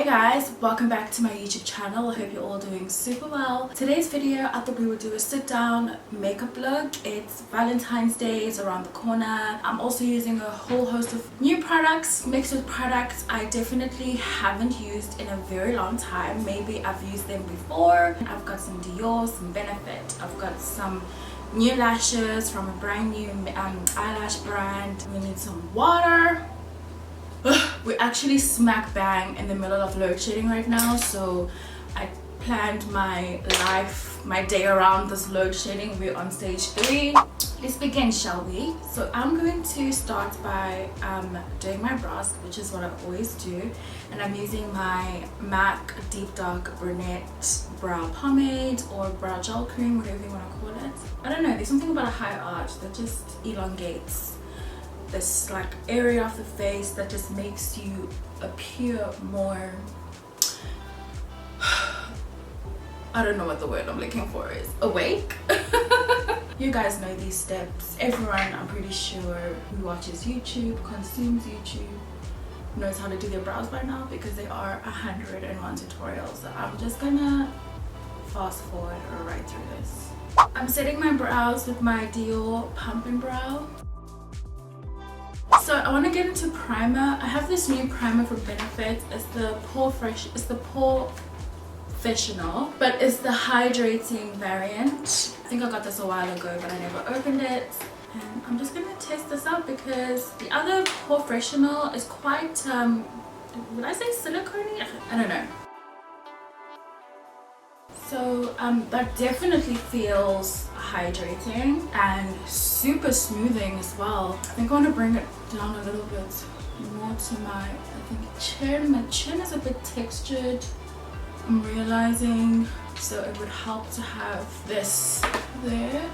Hey guys, welcome back to my YouTube channel. I hope you're all doing super well. Today's video, I thought we would do a sit down makeup look. It's Valentine's Day, it's around the corner. I'm also using a whole host of new products mixed with products I definitely haven't used in a very long time. Maybe I've used them before. I've got some Dior, some Benefit. I've got some new lashes from a brand new eyelash brand. We need some water. We're actually smack bang in the middle of load shedding right now, so I planned my day around this load shedding. We're on stage 3. Let's begin, shall we? So I'm going to start by doing my brows, which is what I always do, and I'm using my MAC Deep Dark Brunette brow pomade or brow gel cream, whatever you want to call it. I don't know, there's something about a high arch that just elongates this like area of the face that just makes you appear more I don't know what the word I'm looking for is. Awake? You guys know these steps. Everyone, I'm pretty sure, who watches YouTube, consumes YouTube, knows how to do their brows by now because there are 101 tutorials. So I'm just gonna fast forward right through this. I'm setting my brows with my Dior Pump and Brow. So I want to get into primer. I have this new primer from Benefit. It's the Professional, but it's the hydrating variant. I think I got this a while ago, but I never opened it. And I'm just gonna test this out because the other Professional is quite would I say silicone-y? I don't know. So that definitely feels hydrating and super smoothing as well. I think I want to bring it down a little bit more to my, chin. My chin is a bit textured, I'm realizing, so it would help to have this there.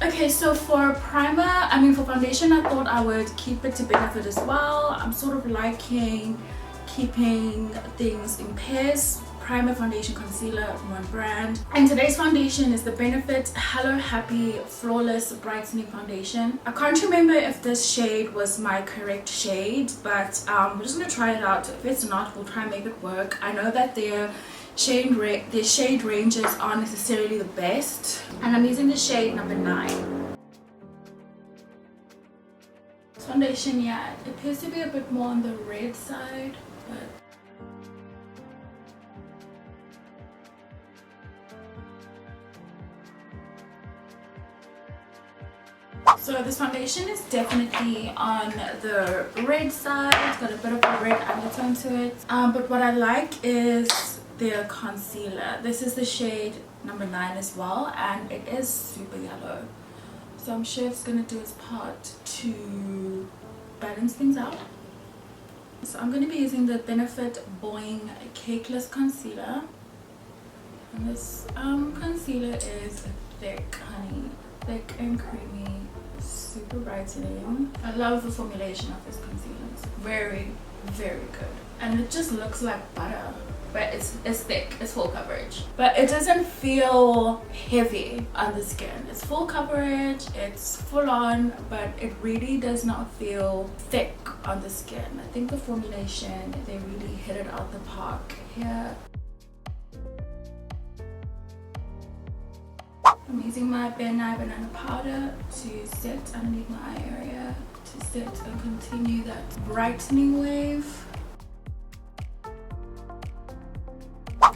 Okay, so for primer, for foundation, I thought I would keep it to Benefit as well. I'm sort of liking keeping things in pairs. Primer, foundation, concealer, one brand. And today's foundation is the Benefit Hello Happy Flawless Brightening Foundation. I can't remember if this shade was my correct shade, but we're just gonna try it out. If it's not, we'll try and make it work. I know that their shade ranges aren't necessarily the best, and I'm using the shade number 9. This foundation, yeah, it appears to be a bit more on the red side, but so this foundation is definitely on the red side. It's got a bit of a red undertone to it. But what I like is their concealer. This is the shade number 9 as well, and it is super yellow. So I'm sure it's going to do its part to balance things out. So I'm going to be using the Benefit Boing Cakeless Concealer. And this concealer is thick, honey. Thick and creamy. Super brightening. I love the formulation of this concealer. It's very, very good, and it just looks like butter, but it's thick, it's full coverage, but it doesn't feel heavy on the skin. It's full coverage, it's full on, but it really does not feel thick on the skin. I think the formulation, they really hit it out the park here. I'm using my banana powder to set underneath my eye area, to set and continue that brightening wave.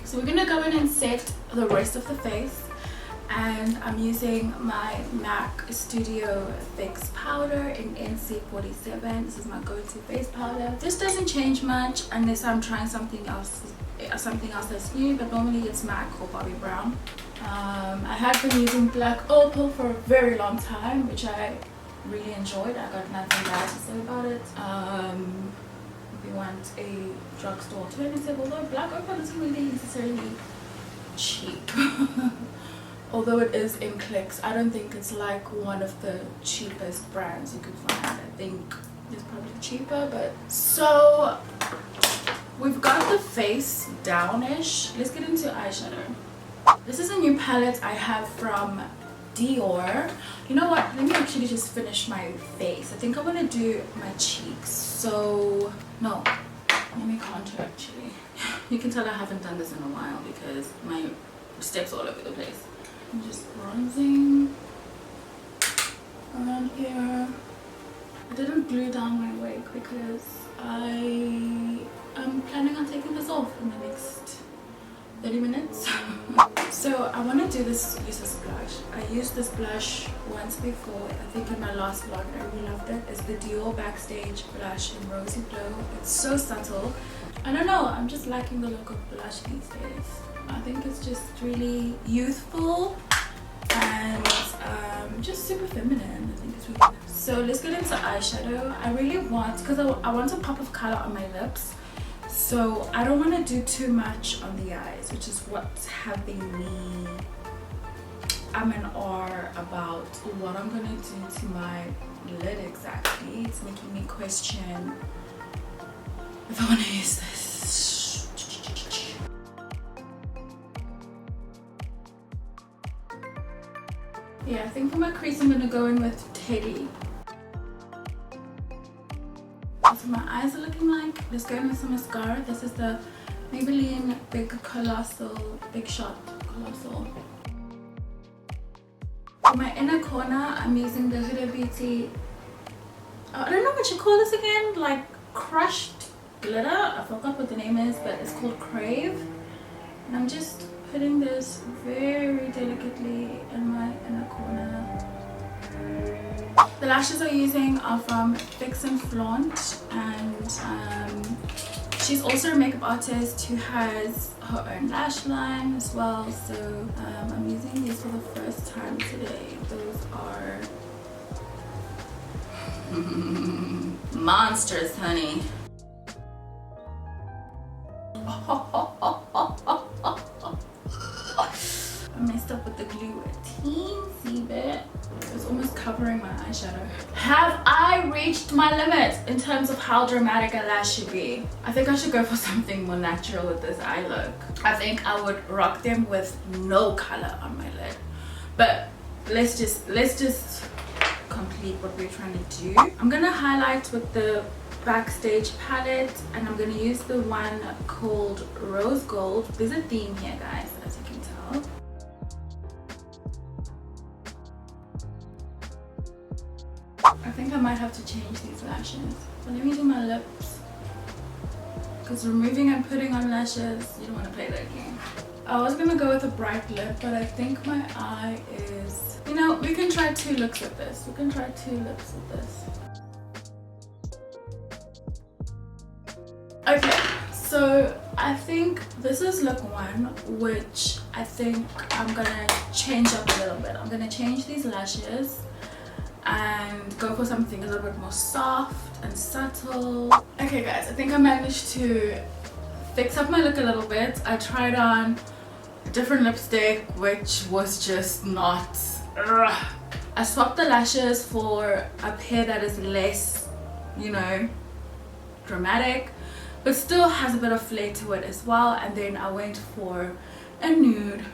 So we're gonna go in and set the rest of the face, and I'm using my MAC Studio Fix powder in NC47. This is my go-to face powder. This doesn't change much unless I'm trying something else that's new, but normally it's MAC or Bobbi Brown. I have been using Black Opal for a very long time, which I really enjoyed. I got nothing bad to say about it. If you want a drugstore alternative, although Black Opal isn't really necessarily cheap. Although it is in clicks, I don't think it's like one of the cheapest brands you could find. I think it's probably cheaper, but so we've got the face down-ish. Let's get into eyeshadow. This is a new palette I have from Dior. You know what? Let me actually just finish my face. I think I'm gonna do my cheeks. So, no, let me contour actually. You can tell I haven't done this in a while because my steps all over the place. I'm just bronzing around here. I didn't glue down my wig because I am planning on taking this off in the next 30 minutes. So I want to do this, use this blush. I used this blush once before, I think in my last vlog, and I really loved it. It's the Dior Backstage blush in Rosy Glow. It's so subtle. I don't know, I'm just liking the look of blush these days. I think it's just really youthful and just super feminine. I think it's really nice. So let's get into eyeshadow. I really want, because I want a pop of color on my lips. So I don't want to do too much on the eyes, which is what's having me R about what I'm going to do to my lid exactly. It's making me question if I want to use this. Yeah, I think for my crease I'm going to go in with Teddy. That's what my eyes are looking like. Let's go in with some mascara. This is the Maybelline Big Shot Colossal. For my inner corner, I'm using the Huda Beauty, I don't know what you call this again, like crushed glitter. I forgot what the name is, but it's called Crave. And I'm just putting this very delicately in my inner corner. The lashes I'm using are from Fix and Flaunt, and she's also a makeup artist who has her own lash line as well. So I'm using these for the first time today. Those are monsters, honey. I messed up with the glue a teensy bit. It's almost covering my eyeshadow. Have I reached my limit in terms of how dramatic a lash should be? I think I should go for something more natural with this eye look. I think I would rock them with no color on my lid. But let's just complete what we're trying to do. I'm gonna highlight with the Backstage palette, and I'm gonna use the one called Rose Gold. There's a theme here, guys, as you can tell. I think I might have to change these lashes. So let me do my lips, because removing and putting on lashes, you don't want to play that game. I was gonna go with a bright lip, but I think my eye is, you know, we can try 2 looks with this. We can try 2 lips with this. Okay, so I think this is look 1, which I think I'm gonna change up a little bit. I'm gonna change these lashes and go for something a little bit more soft and subtle. Okay guys, I think I managed to fix up my look a little bit. I tried on a different lipstick, which was just not... I swapped the lashes for a pair that is less, you know, dramatic, but still has a bit of flair to it as well. And then I went for a nude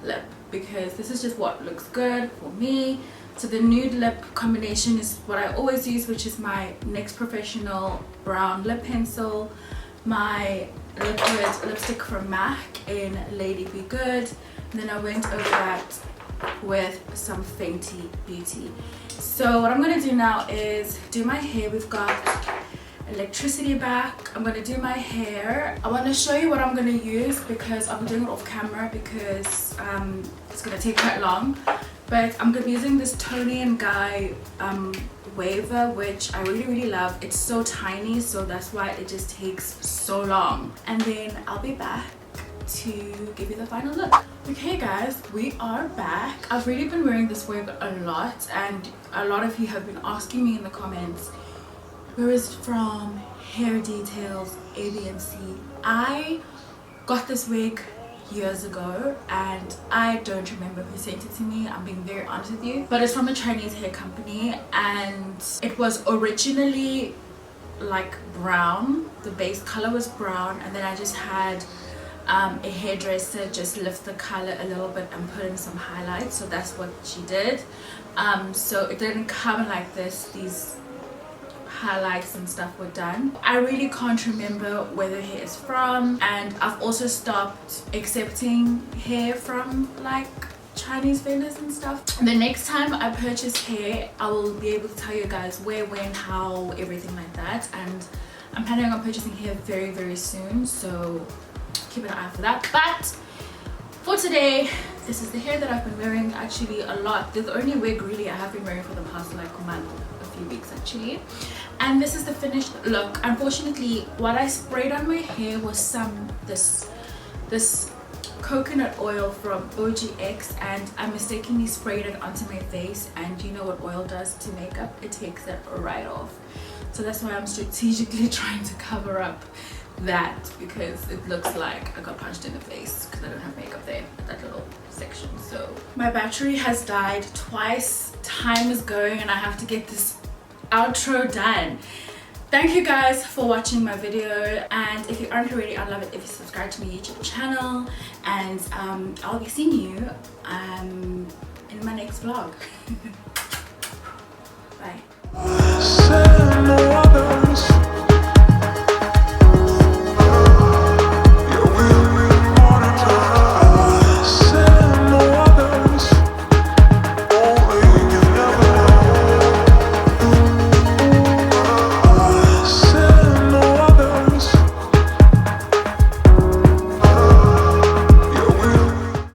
lip because this is just what looks good for me. So the nude lip combination is what I always use, which is my NYX Professional brown lip pencil, my liquid lipstick from MAC in Lady Be Good, and then I went over that with some Fenty Beauty. So what I'm going to do now is do my hair. We've got electricity back. I'm going to do my hair. I want to show you what I'm going to use because I'm doing it off camera because it's going to take quite long. But I'm going to be using this Toni & Guy waver, which I really love. It's so tiny, so that's why it just takes so long. And then I'll be back to give you the final look. Okay guys, we are back. I've really been wearing this wig a lot, and a lot of you have been asking me in the comments, where is it from? Hair Details, A, B, and C. I got this wig years ago and I don't remember who sent it to me. I'm being very honest with you, but it's from a Chinese hair company, and it was originally like brown. The base color was brown, and then I just had a hairdresser just lift the color a little bit and put in some highlights. So that's what she did. So it didn't come like this, these highlights and stuff were done. I really can't remember where the hair is from, and I've also stopped accepting hair from like Chinese vendors and stuff. The next time I purchase hair, I will be able to tell you guys where, when, how, everything like that. And I'm planning on purchasing hair very, very soon, so keep an eye out for that. But for today, this is the hair that I've been wearing actually a lot. This is the only wig really I have been wearing for the past like month, a few weeks actually. And this is the finished look. Unfortunately, what I sprayed on my hair was this coconut oil from OGX, and I mistakenly sprayed it onto my face, and you know what oil does to makeup? It takes it right off. So that's why I'm strategically trying to cover up that, because it looks like I got punched in the face because I don't have makeup there at that little section. So my battery has died twice, time is going, and I have to get this outro done. Thank you guys for watching my video, and if you aren't already, I'd love it if you subscribe to my YouTube channel, and I'll be seeing you in my next vlog.